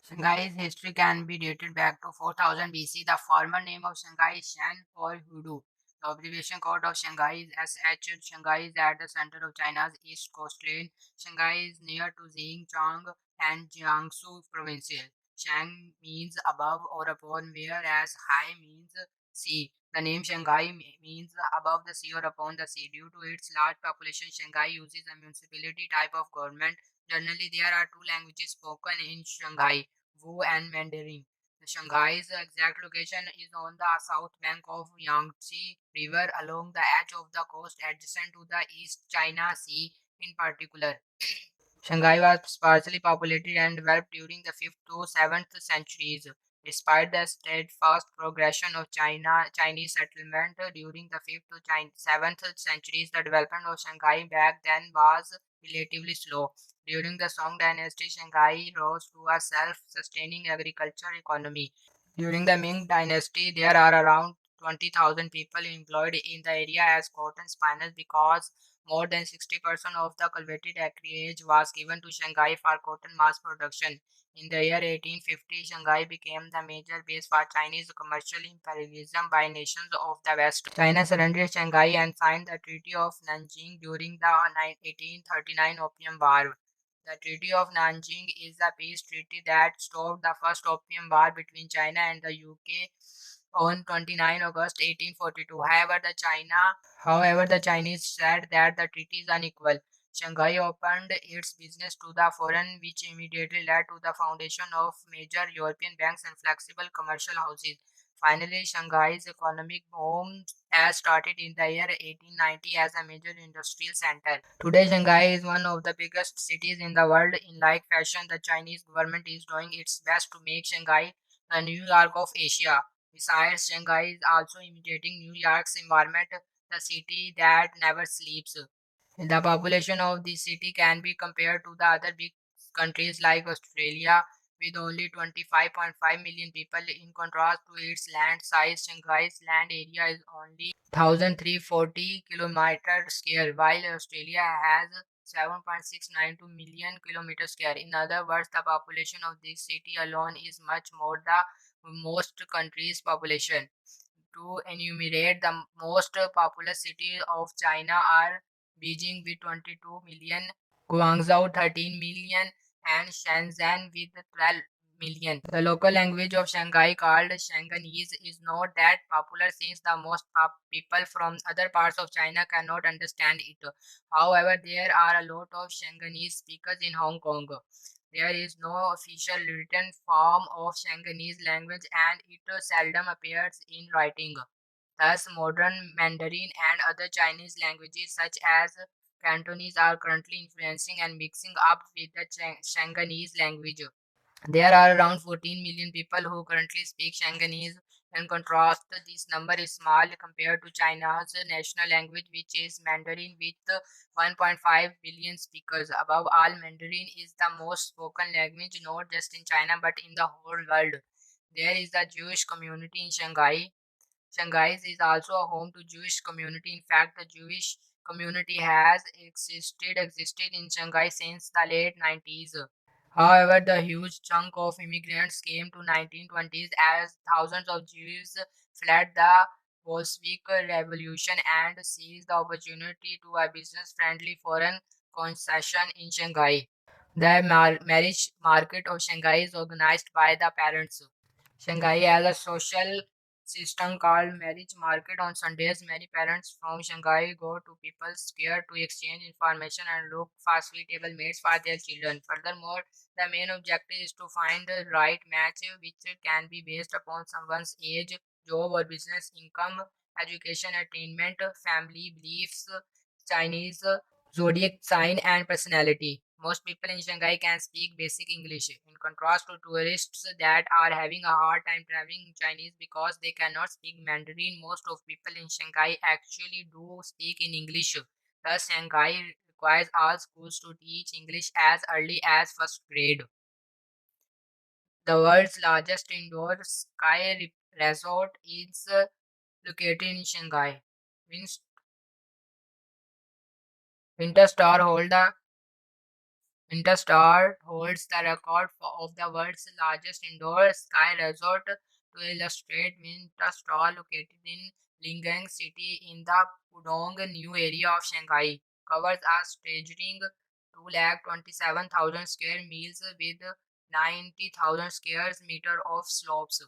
Shanghai's history can be dated back to 4000 BC. The former name of Shanghai is Shan or Hudu. The observation code of Shanghai is SH. Shanghai is at the center of China's east coastline. Shanghai is near to Xinjiang and Jiangsu provinces. Shang means above or upon, whereas Hai means sea. The name Shanghai means above the sea or upon the sea. Due to its large population, Shanghai uses a municipality type of government. Generally, there are two languages spoken in Shanghai, Wu and Mandarin. The Shanghai's exact location is on the south bank of Yangtze River along the edge of the coast adjacent to the East China Sea in particular. Shanghai was sparsely populated and developed during the 5th to 7th centuries. Despite the steadfast progression of Chinese settlement during the 5th to 7th centuries, the development of Shanghai back then was relatively slow. During the Song dynasty, Shanghai rose to a self-sustaining agricultural economy. During the Ming dynasty, there are around 20,000 people employed in the area as cotton spinners because more than 60% of the cultivated acreage was given to Shanghai for cotton mass production. In the year 1850, Shanghai became the major base for Chinese commercial imperialism by nations of the West. China surrendered Shanghai and signed the Treaty of Nanjing during the 1839 Opium War. The Treaty of Nanjing is a peace treaty that stopped the First Opium War between China and the UK on 29 August 1842. However, the Chinese said that the treaty is unequal. Shanghai opened its business to the foreign, which immediately led to the foundation of major European banks and flexible commercial houses. Finally, Shanghai's economic boom has started in the year 1890 as a major industrial center. Today, Shanghai is one of the biggest cities in the world. In like fashion, the Chinese government is doing its best to make Shanghai the New York of Asia. Besides, Shanghai is also imitating New York's environment, the city that never sleeps. The population of the city can be compared to the other big countries like Australia with only 25.5 million people. In contrast to its land size, Shanghai's land area is only 1,340 kilometers square, while Australia has 7.692 million kilometers square. In other words, the population of this city alone is much more than most countries' population. To enumerate the most populous cities of China are Beijing with 22 million, Guangzhou 13 million, and Shenzhen with 12 million. The local language of Shanghai called Shanghainese is not that popular since the most people from other parts of China cannot understand it. However, there are a lot of Shanghainese speakers in Hong Kong. There is no official written form of Shanghainese language and it seldom appears in writing. Thus, modern Mandarin and other Chinese languages such as Cantonese are currently influencing and mixing up with the Shanghainese language. There are around 14 million people who currently speak Shanghainese. In contrast, this number is small compared to China's national language, which is Mandarin, with 1.5 billion speakers. Above all, Mandarin is the most spoken language not just in China but in the whole world. There is a Jewish community in Shanghai. Shanghai is also a home to Jewish community. In fact, the Jewish community has existed in Shanghai since the late 90s. However, the huge chunk of immigrants came to 1920s as thousands of Jews fled the Bolshevik Revolution and seized the opportunity to a business-friendly foreign concession in Shanghai. The marriage market of Shanghai is organized by the parents. Shanghai has a social system called marriage market. On Sundays, many parents from Shanghai go to People's Square to exchange information and look for suitable mates for their children. Furthermore, the main objective is to find the right match, which can be based upon someone's age, job or business, income, education, attainment, family beliefs, Chinese zodiac sign, and personality. Most people in Shanghai can speak basic English, in contrast to tourists that are having a hard time traveling Chinese because they cannot speak Mandarin. Most of people in Shanghai actually do speak in English. Thus, Shanghai requires all schools to teach English as early as first grade. The world's largest indoor ski resort is located in Shanghai. Winter Star hold the Interstar holds the record of the world's largest indoor ski resort. To illustrate, Interstar, located in Lingang City in the Pudong New area of Shanghai, covers a staggering 227,000 square miles with 90,000 square meter of slopes.